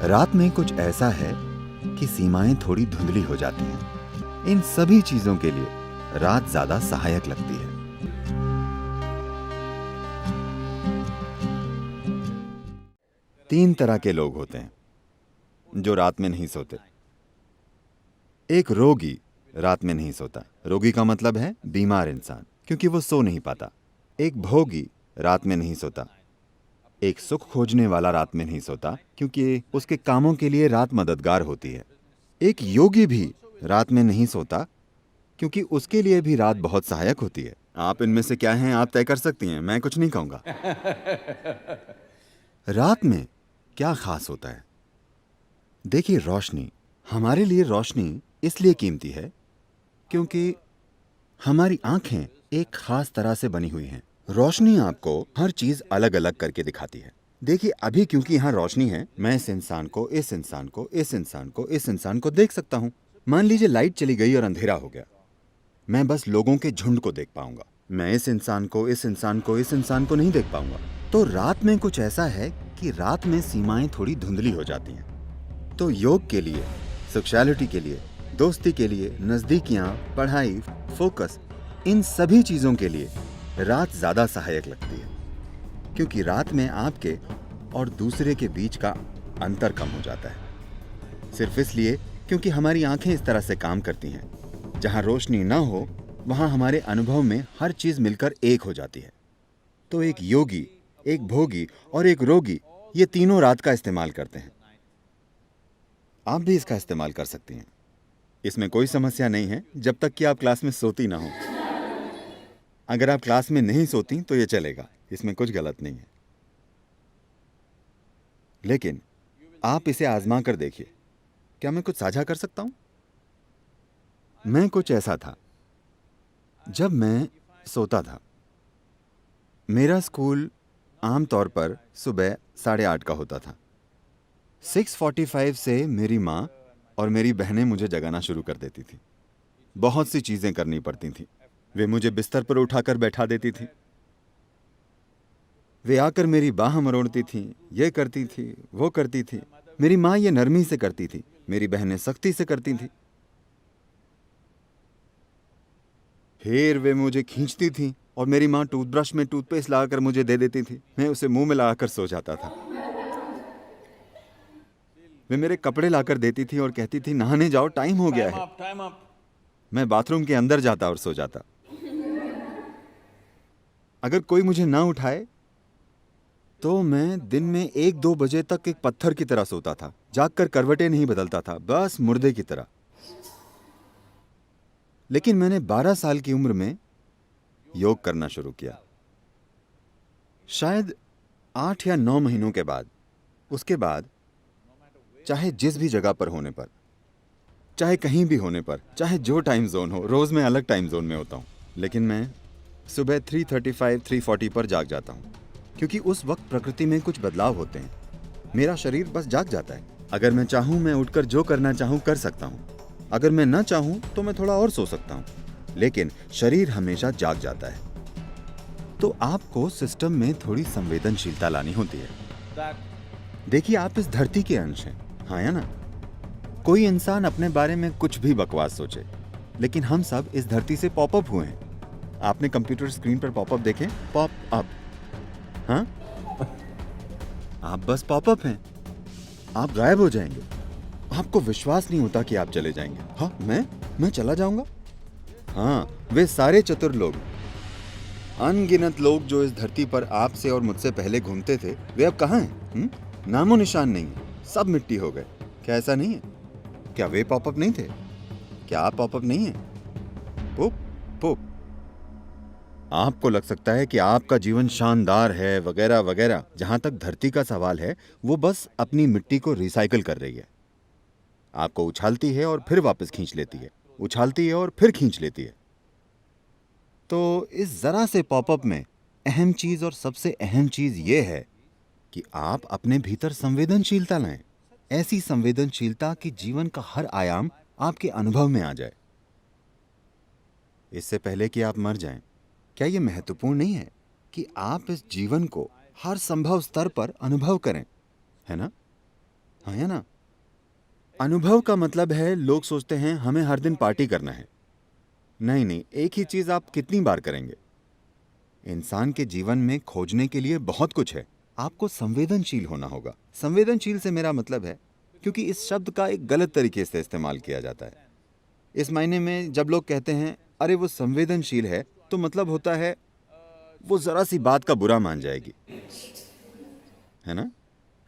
रात में कुछ ऐसा है कि सीमाएं थोड़ी धुंधली हो जाती हैं। इन सभी चीजों के लिए रात ज्यादा सहायक लगती है। तीन तरह के लोग होते हैं जो रात में नहीं सोते। एक रोगी रात में नहीं सोता। रोगी का मतलब है बीमार इंसान, क्योंकि वो सो नहीं पाता। एक भोगी रात में नहीं सोता। एक सुख खोजने वाला रात में नहीं सोता, क्योंकि उसके कामों के लिए रात मददगार होती है। एक योगी भी रात में नहीं सोता, क्योंकि उसके लिए भी रात बहुत सहायक होती है। आप इनमें से क्या हैं आप तय कर सकती हैं, मैं कुछ नहीं कहूंगा। रात में क्या खास होता है? देखिए, रोशनी। हमारे लिए रोशनी इसलिए कीमती है क्योंकि हमारी आंखें एक खास तरह से बनी हुई हैं। रोशनी आपको हर चीज अलग अलग करके दिखाती है। देखिए, अभी क्योंकि यहाँ रोशनी है, मैं इस इंसान को, इस इंसान को, इस इंसान को, इस इंसान को देख सकता हूँ। मान लीजिए लाइट चली गई और अंधेरा हो गया, मैं बस लोगों के झुंड को देख पाऊंगा। मैं इस इंसान को, इस इंसान को, इस इंसान को नहीं देख पाऊंगा। तो रात में कुछ ऐसा है कि रात में सीमाएं थोड़ी धुंधली हो जाती हैं। तो योग के लिए, सेक्सुअलिटी के लिए, दोस्ती के लिए, नजदीकियां, पढ़ाई, फोकस, इन सभी चीजों के लिए रात ज्यादा सहायक लगती है, क्योंकि रात में आपके और दूसरे के बीच का अंतर कम हो जाता है। सिर्फ इसलिए क्योंकि हमारी आंखें इस तरह से काम करती हैं। जहां रोशनी ना हो, वहां हमारे अनुभव में हर चीज मिलकर एक हो जाती है। तो एक योगी, एक भोगी और एक रोगी, ये तीनों रात का इस्तेमाल करते हैं। आप भी इसका इस्तेमाल कर सकती हैं। इसमें कोई समस्या नहीं है, जब तक कि आप क्लास में सोती ना हो। अगर आप क्लास में नहीं सोती तो ये चलेगा, इसमें कुछ गलत नहीं है। लेकिन आप इसे आजमा कर देखिए। क्या मैं कुछ साझा कर सकता हूं? मैं कुछ ऐसा था। जब मैं सोता था, मेरा स्कूल आमतौर पर सुबह 8:30 का होता था। 6:45 से मेरी माँ और मेरी बहनें मुझे जगाना शुरू कर देती थी। बहुत सी चीजें करनी पड़ती थी। वे मुझे बिस्तर पर उठाकर बैठा देती थी। वे आकर मेरी बाह मरोड़ती थी, ये करती थी, वो करती थी। मेरी माँ ये नरमी से करती थी, मेरी बहनें सख्ती से करती थी। फिर वे मुझे खींचती थी और मेरी माँ टूथब्रश में टूथपेस्ट लगाकर मुझे दे देती थी। मैं उसे मुंह में लगाकर सो जाता था। वे मेरे कपड़े लाकर देती थी और कहती थी, नहाने जाओ, टाइम हो गया है। मैं बाथरूम के अंदर जाता और सो जाता। अगर कोई मुझे ना उठाए तो मैं दिन में 1-2 बजे तक एक पत्थर की तरह सोता था। जागकर करवटें नहीं बदलता था, बस मुर्दे की तरह। लेकिन मैंने 12 साल की उम्र में योग करना शुरू किया। शायद 8 या 9 महीनों के बाद, उसके बाद चाहे जिस भी जगह पर होने पर, चाहे कहीं भी होने पर, चाहे जो टाइम जोन हो, रोज मैं अलग टाइम जोन में होता हूं, लेकिन मैं सुबह 3:35, 3:40 पर जाग जाता हूं, क्योंकि उस वक्त प्रकृति में कुछ बदलाव होते हैं। मेरा शरीर बस जाग जाता है। अगर मैं चाहूं, मैं उठकर जो करना चाहूं कर सकता हूं। अगर मैं ना चाहूं तो मैं थोड़ा और सो सकता हूं, लेकिन शरीर हमेशा जाग जाता है। तो आपको सिस्टम में थोड़ी संवेदनशीलता लानी होती है। देखिए, आप इस धरती के अंश हैं, हाँ या ना? कोई इंसान अपने बारे में कुछ भी बकवास सोचे, लेकिन हम सब इस धरती से पॉपअप हुए हैं। आपने कंप्यूटर स्क्रीन पर पॉपअप देखे? पॉप अप, हाँ? आप बस पॉपअप हैं। आप गायब हो जाएंगे। आपको विश्वास नहीं होता कि आप चले जाएंगे। हाँ, मैं चला जाऊंगा? हाँ, वे सारे चतुर लोग, अनगिनत लोग जो इस धरती पर आपसे और मुझसे पहले घूमते थे, वे अब कहाँ हैं? नामो निशान नहीं है, सब मिट्टी हो गए। क्या ऐसा नहीं है? क्या वे पॉपअप नहीं थे? क्या आप पॉपअप नहीं हैं? पुप पुप। आपको लग सकता है कि आपका जीवन शानदार है, वगैरह वगैरह। जहां तक धरती का सवाल है, वो बस अपनी मिट्टी को रिसाइकिल कर रही है। आपको उछालती है और फिर वापस खींच लेती है, उछालती है और फिर खींच लेती है। तो इस जरा से पॉपअप में अहम चीज और सबसे अहम चीज ये है कि आप अपने भीतर संवेदनशीलता लाएं। ऐसी संवेदनशीलता कि जीवन का हर आयाम आपके अनुभव में आ जाए, इससे पहले कि आप मर जाएं। क्या यह महत्वपूर्ण नहीं है कि आप इस जीवन को हर संभव स्तर पर अनुभव करें, है ना? हाँ या ना? अनुभव का मतलब है लोग सोचते हैं हमें हर दिन पार्टी करना है। नहीं नहीं, एक ही चीज आप कितनी बार करेंगे? इंसान के जीवन में खोजने के लिए बहुत कुछ है। आपको संवेदनशील होना होगा। संवेदनशील से मेरा मतलब है, क्योंकि इस शब्द का एक गलत तरीके से इस्तेमाल किया जाता है। इस मायने में जब लोग कहते हैं अरे वो संवेदनशील है, तो मतलब होता है वो जरा सी बात का बुरा मान जाएगी, है ना?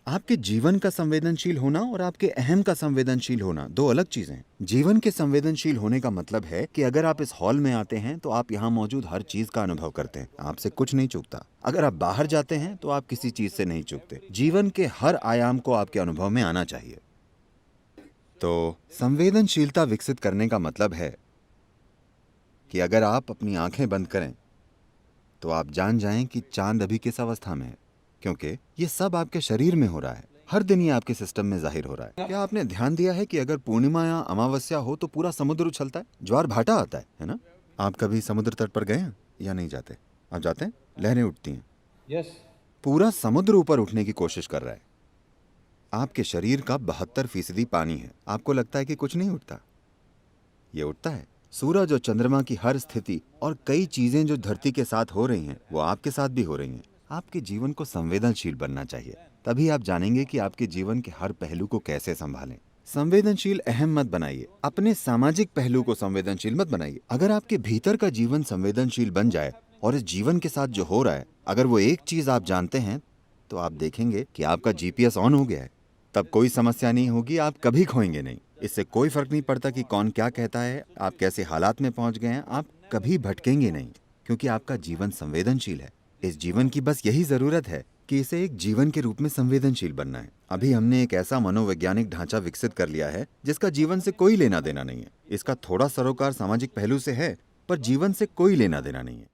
आपके जीवन का संवेदनशील होना और आपके अहम का संवेदनशील होना दो अलग चीजें हैं। जीवन के संवेदनशील होने का मतलब है कि अगर आप इस हॉल में आते हैं तो आप यहाँ मौजूद हर चीज का अनुभव करते हैं, आपसे कुछ नहीं चूकता। अगर आप बाहर जाते हैं तो आप किसी चीज से नहीं चूकते। जीवन के हर आयाम को आपके अनुभव में आना चाहिए। तो संवेदनशीलता विकसित करने का मतलब है कि अगर आप अपनी आंखें बंद करें तो आप जान जाएं कि चांद अभी किस अवस्था में है, क्योंकि ये सब आपके शरीर में हो रहा है। हर दिन ये आपके सिस्टम में जाहिर हो रहा है। क्या आपने ध्यान दिया है कि अगर पूर्णिमा या अमावस्या हो तो पूरा समुद्र उछलता है, ज्वार भाटा आता है ना? आप कभी समुद्र तट पर गए हैं या नहीं जाते? आप जाते हैं, लहरें उठती हैं। यस। पूरा समुद्र ऊपर उठने की कोशिश कर रहा है। आपके शरीर का 72% पानी है। आपको लगता है कि कुछ नहीं उठता? ये उठता है। सूरज और चंद्रमा की हर स्थिति और कई चीजें जो धरती के साथ हो रही हैं, वो आपके साथ भी हो रही हैं। आपके जीवन को संवेदनशील बनना चाहिए, तभी आप जानेंगे कि आपके जीवन के हर पहलू को कैसे संभालें। संवेदनशील अहम मत बनाइए, अपने सामाजिक पहलू को संवेदनशील मत बनाइए। अगर आपके भीतर का जीवन संवेदनशील बन जाए और इस जीवन के साथ जो हो रहा है, अगर वो एक चीज आप जानते हैं, तो आप देखेंगे कि आपका जीपीएस ऑन हो गया है। तब कोई समस्या नहीं होगी, आप कभी खोएंगे नहीं। इससे कोई फर्क नहीं पड़ता कि कौन क्या कहता है, आप कैसे हालात में पहुंच गए हैं, आप कभी भटकेंगे नहीं, क्योंकि आपका जीवन संवेदनशील है। इस जीवन की बस यही जरूरत है कि इसे एक जीवन के रूप में संवेदनशील बनना है। अभी हमने एक ऐसा मनोवैज्ञानिक ढांचा विकसित कर लिया है जिसका जीवन से कोई लेना देना नहीं है। इसका थोड़ा सरोकार सामाजिक पहलू से है, पर जीवन से कोई लेना देना नहीं है।